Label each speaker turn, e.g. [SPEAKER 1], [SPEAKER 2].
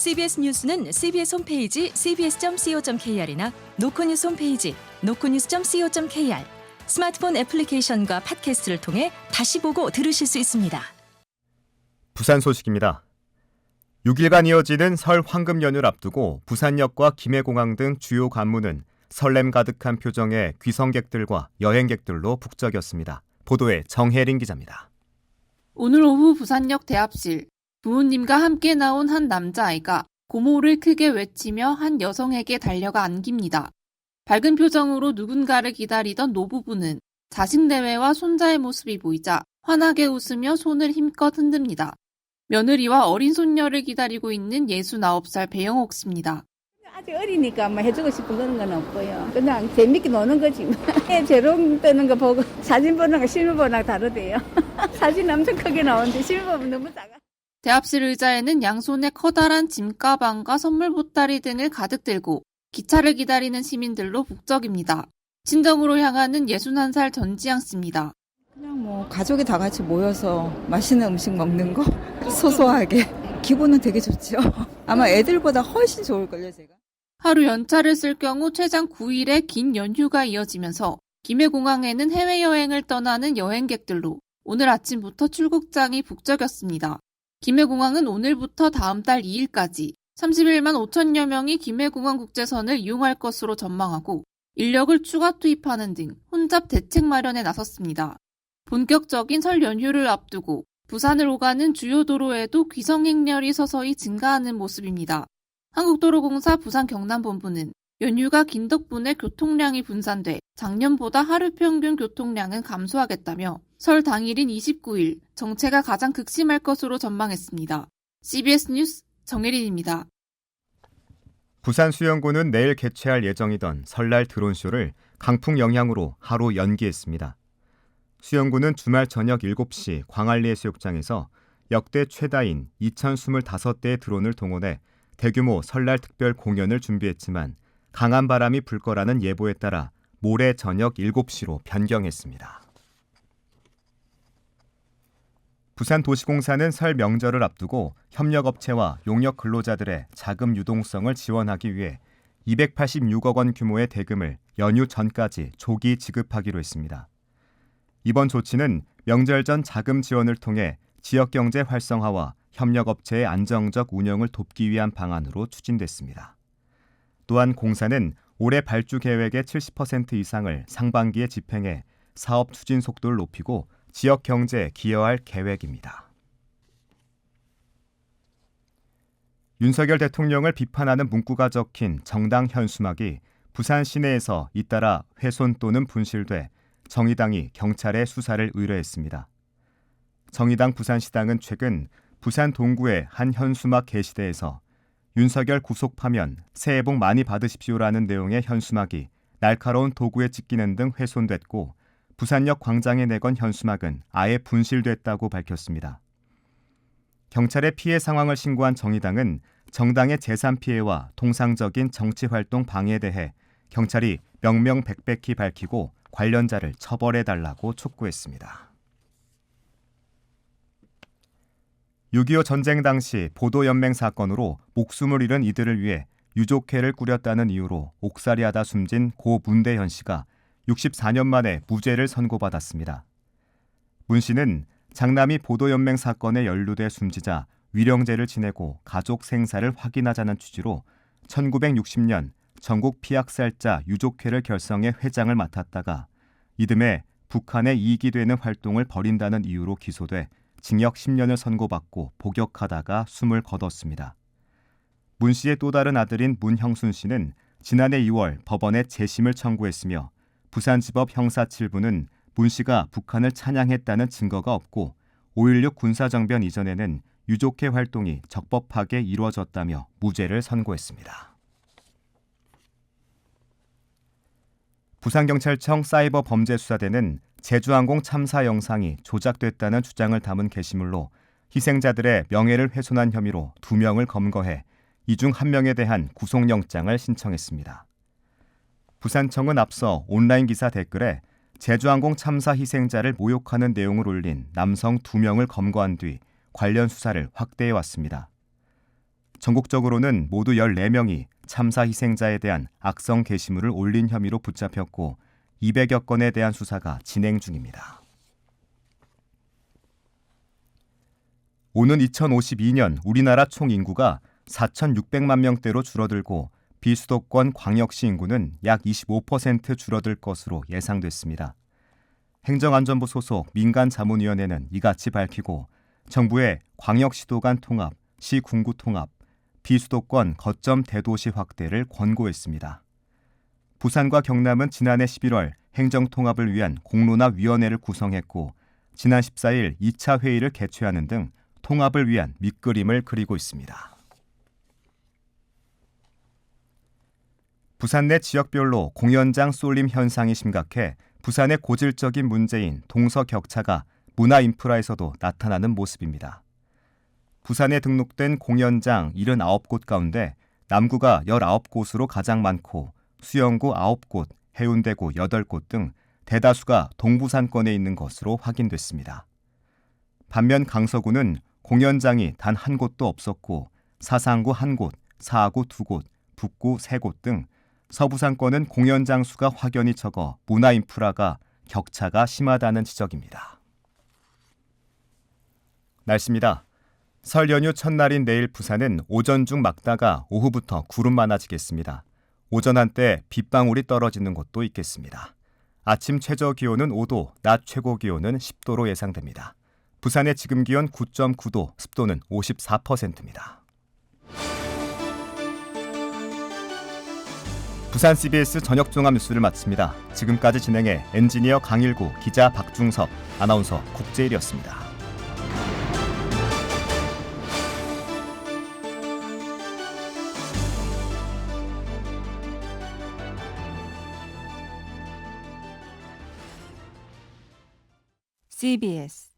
[SPEAKER 1] CBS 뉴스는 CBS 홈페이지 cbs.co.kr이나 노컷뉴스 홈페이지 노컷뉴스.co.kr, 스마트폰 애플리케이션과 팟캐스트를 통해 다시 보고 들으실 수 있습니다.
[SPEAKER 2] 부산 소식입니다. 6일간 이어지는 설 황금 연휴를 앞두고 부산역과 김해공항 등 주요 관문은 설렘 가득한 표정의 귀성객들과 여행객들로 북적였습니다. 보도에 정혜린 기자입니다.
[SPEAKER 3] 오늘 오후 부산역 대합실, 부모님과 함께 나온 한 남자아이가 고모를 크게 외치며 한 여성에게 달려가 안깁니다. 밝은 표정으로 누군가를 기다리던 노부부는 자식 내외와 손자의 모습이 보이자 환하게 웃으며 손을 힘껏 흔듭니다. 며느리와 어린 손녀를 기다리고 있는 69살 배영옥 씨입니다.
[SPEAKER 4] 아직 어리니까 뭐 해주고 싶은 그런 건 없고요. 그냥 재밌게 노는 거지. 재롱 뜨는 거 보고 사진 보는 거 실물 보는 거 다르대요. 사진 엄청 크게 나오는데 실물 보면 너무 작아.
[SPEAKER 3] 대합실 의자에는 양손에 커다란 짐가방과 선물 보따리 등을 가득 들고 기차를 기다리는 시민들로 북적입니다. 친정으로 향하는 61살 전지양 씨입니다.
[SPEAKER 5] 그냥 뭐 가족이 다 같이 모여서 맛있는 음식 먹는 거 소소하게 기분은 되게 좋죠. 아마 애들보다 훨씬 좋을걸요, 제가.
[SPEAKER 3] 하루 연차를 쓸 경우 최장 9일의 긴 연휴가 이어지면서 김해공항에는 해외여행을 떠나는 여행객들로 오늘 아침부터 출국장이 북적였습니다. 김해공항은 오늘부터 다음 달 2일까지 31만 5천여 명이 김해공항 국제선을 이용할 것으로 전망하고 인력을 추가 투입하는 등 혼잡 대책 마련에 나섰습니다. 본격적인 설 연휴를 앞두고 부산을 오가는 주요 도로에도 귀성행렬이 서서히 증가하는 모습입니다. 한국도로공사 부산 경남본부는 연휴가 긴 덕분에 교통량이 분산돼 작년보다 하루 평균 교통량은 감소하겠다며 설 당일인 29일 정체가 가장 극심할 것으로 전망했습니다. CBS 뉴스 정혜린입니다.
[SPEAKER 2] 부산 수영구는 내일 개최할 예정이던 설날 드론쇼를 강풍 영향으로 하루 연기했습니다. 수영구는 주말 저녁 7시 광안리해수욕장에서 역대 최다인 2,025대의 드론을 동원해 대규모 설날 특별 공연을 준비했지만 강한 바람이 불 거라는 예보에 따라 모레 저녁 7시로 변경했습니다. 부산도시공사는 설 명절을 앞두고 협력업체와 용역 근로자들의 자금 유동성을 지원하기 위해 286억 원 규모의 대금을 연휴 전까지 조기 지급하기로 했습니다. 이번 조치는 명절 전 자금 지원을 통해 지역경제 활성화와 협력업체의 안정적 운영을 돕기 위한 방안으로 추진됐습니다. 또한 공사는 올해 발주 계획의 70% 이상을 상반기에 집행해 사업 추진 속도를 높이고 지역 경제에 기여할 계획입니다. 윤석열 대통령을 비판하는 문구가 적힌 정당 현수막이 부산 시내에서 잇따라 훼손 또는 분실돼 정의당이 경찰에 수사를 의뢰했습니다. 정의당 부산시당은 최근 부산 동구의 한 현수막 게시대에서 윤석열 구속 파면 새해 복 많이 받으십시오라는 내용의 현수막이 날카로운 도구에 찢기는 등 훼손됐고 부산역 광장에 내건 현수막은 아예 분실됐다고 밝혔습니다. 경찰에 피해 상황을 신고한 정의당은 정당의 재산 피해와 통상적인 정치활동 방해에 대해 경찰이 명명백백히 밝히고 관련자를 처벌해달라고 촉구했습니다. 6.25 전쟁 당시 보도연맹 사건으로 목숨을 잃은 이들을 위해 유족회를 꾸렸다는 이유로 옥살이하다 숨진 고 문대현 씨가 64년 만에 무죄를 선고받았습니다. 문 씨는 장남이 보도연맹 사건에 연루돼 숨지자 위령제를 지내고 가족 생사를 확인하자는 취지로 1960년 전국 피학살자 유족회를 결성해 회장을 맡았다가 이듬해 북한에 이익이 되는 활동을 벌인다는 이유로 기소돼 징역 10년을 선고받고 복역하다가 숨을 거뒀습니다. 문 씨의 또 다른 아들인 문형순 씨는 지난해 2월 법원에 재심을 청구했으며 부산지법 형사 7부는 문 씨가 북한을 찬양했다는 증거가 없고 5.16 군사정변 이전에는 유족회 활동이 적법하게 이루어졌다며 무죄를 선고했습니다. 부산경찰청 사이버범죄수사대는 제주항공 참사 영상이 조작됐다는 주장을 담은 게시물로 희생자들의 명예를 훼손한 혐의로 2명을 검거해 이 중 1명에 대한 구속영장을 신청했습니다. 부산청은 앞서 온라인 기사 댓글에 제주항공 참사 희생자를 모욕하는 내용을 올린 남성 2명을 검거한 뒤 관련 수사를 확대해왔습니다. 전국적으로는 모두 14명이 참사 희생자에 대한 악성 게시물을 올린 혐의로 붙잡혔고 200여 건에 대한 수사가 진행 중입니다. 오는 2052년 우리나라 총 인구가 4,600만 명대로 줄어들고 비수도권 광역시 인구는 약 25% 줄어들 것으로 예상됐습니다. 행정안전부 소속 민간자문위원회는 이같이 밝히고 정부의 광역시도 간 통합, 시군구 통합, 비수도권 거점 대도시 확대를 권고했습니다. 부산과 경남은 지난해 11월 행정통합을 위한 공론화위원회를 구성했고 지난 14일 2차 회의를 개최하는 등 통합을 위한 밑그림을 그리고 있습니다. 부산 내 지역별로 공연장 쏠림 현상이 심각해 부산의 고질적인 문제인 동서 격차가 문화 인프라에서도 나타나는 모습입니다. 부산에 등록된 공연장 79곳 가운데 남구가 19곳으로 가장 많고 수영구 9곳, 해운대구 8곳 등 대다수가 동부산권에 있는 것으로 확인됐습니다. 반면 강서구는 공연장이 단 한 곳도 없었고 사상구 1곳, 사하구 2곳, 북구 3곳 등 서부산권은 공연장 수가 확연히 적어 문화 인프라가 격차가 심하다는 지적입니다. 날씨입니다. 설 연휴 첫날인 내일 부산은 오전 중 맑다가 오후부터 구름 많아지겠습니다. 오전 한때 빗방울이 떨어지는 곳도 있겠습니다. 아침 최저 기온은 5도, 낮 최고 기온은 10도로 예상됩니다. 부산의 지금 기온 9.9도, 습도는 54%입니다. 부산 CBS 저녁 종합 뉴스를 마칩니다. 지금까지 진행해 엔지니어 강일구, 기자 박중섭, 아나운서 국제일이었습니다.
[SPEAKER 1] CBS